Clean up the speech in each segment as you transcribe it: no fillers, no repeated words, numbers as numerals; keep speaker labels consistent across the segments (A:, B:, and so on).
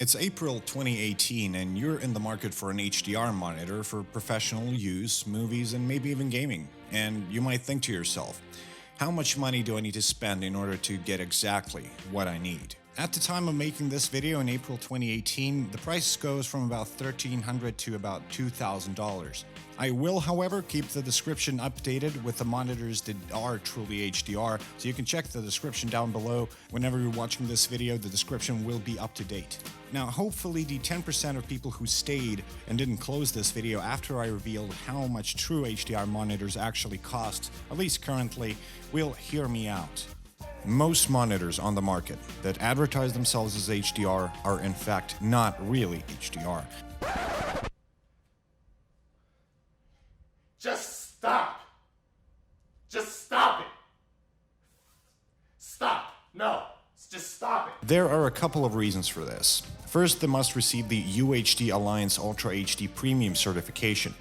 A: It's April 2018 and you're in the market for an HDR monitor for professional use, movies, and maybe even gaming. And you might think to yourself, how much money do I need to spend in order to get exactly what I need? At the time of making this video in April 2018, the price goes from about $1,300 to about $2,000. I will, however, keep the description updated with the monitors that are truly HDR, so you can check the description down below. Whenever you're watching this video, the description will be up to date. Now, hopefully the 10% of people who stayed and didn't close this video after I revealed how much true HDR monitors actually cost, at least currently, will hear me out. Most monitors on the market that advertise themselves as HDR are in fact not really HDR.
B: Just stop. Just stop it. Stop. No. Just stop it.
A: There are a couple of reasons for this. First, they must receive the UHD Alliance Ultra HD Premium certification.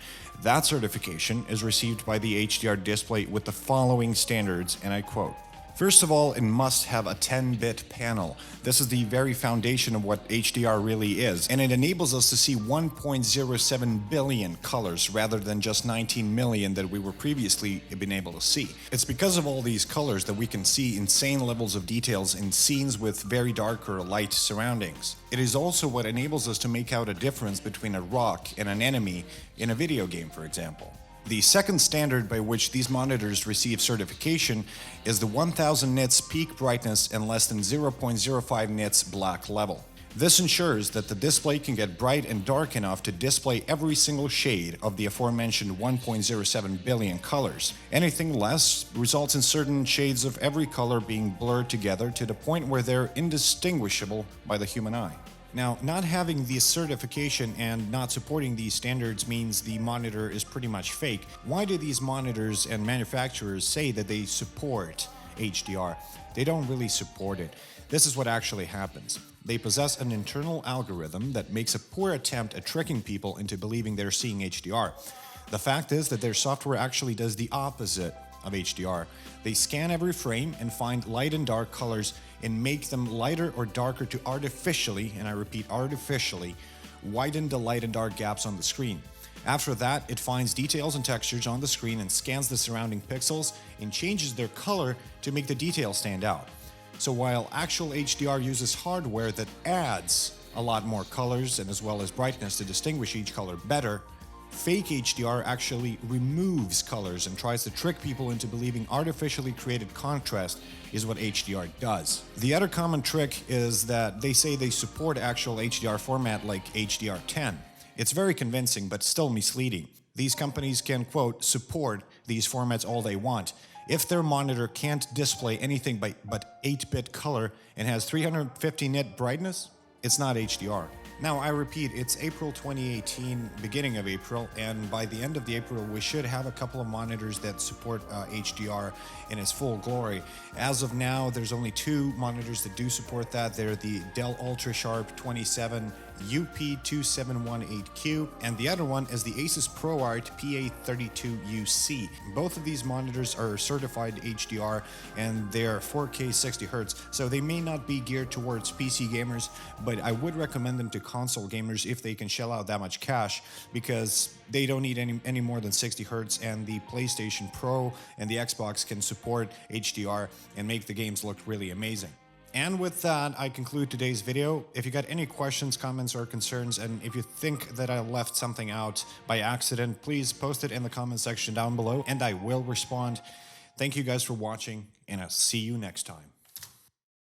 A: That certification is received by the HDR display with the following standards, and I quote, "First of all, it must have a 10-bit panel. This is the very foundation of what HDR really is, and it enables us to see 1.07 billion colors rather than just 19 million that we were previously been able to see. It's because of all these colors that we can see insane levels of details in scenes with very dark or light surroundings. It is also what enables us to make out a difference between a rock and an enemy in a video game, for example." The second standard by which these monitors receive certification is the 1000 nits peak brightness and less than 0.05 nits black level. This ensures that the display can get bright and dark enough to display every single shade of the aforementioned 1.07 billion colors. Anything less results in certain shades of every color being blurred together to the point where they're indistinguishable by the human eye. Now, not having this certification and not supporting these standards means the monitor is pretty much fake. Why do these monitors and manufacturers say that they support HDR? They don't really support it. This is what actually happens. They possess an internal algorithm that makes a poor attempt at tricking people into believing they're seeing HDR. The fact is that their software actually does the opposite of HDR. They scan every frame and find light and dark colors and make them lighter or darker to artificially, and I repeat artificially, widen the light and dark gaps on the screen. After that, it finds details and textures on the screen and scans the surrounding pixels and changes their color to make the details stand out. So while actual HDR uses hardware that adds a lot more colors and as well as brightness to distinguish each color better, fake HDR actually removes colors and tries to trick people into believing artificially created contrast is what HDR does. The other common trick is that they say they support actual HDR format like HDR10. It's very convincing, but still misleading. These companies can, quote, support these formats all they want. If their monitor can't display anything but 8-bit color and has 350 nit brightness, it's not HDR. Now, I repeat, it's April 2018, beginning of April, and by the end of the April, we should have a couple of monitors that support HDR in its full glory. As of now, there's only two monitors that do support that. They're the Dell UltraSharp 27 UP2718Q, and the other one is the ASUS ProArt PA32UC. Both of these monitors are certified HDR, and they're 4K 60Hz, so they may not be geared towards PC gamers, but I would recommend them to console gamers if they can shell out that much cash, because they don't need any more than 60 Hz, and the PlayStation Pro and the Xbox can support HDR and make the games look really amazing. And with that, I conclude today's video. If you got any questions, comments, or concerns, and if you think that I left something out by accident, please post it in the comment section down below, and I will respond. Thank you guys for watching, and I'll see you next time.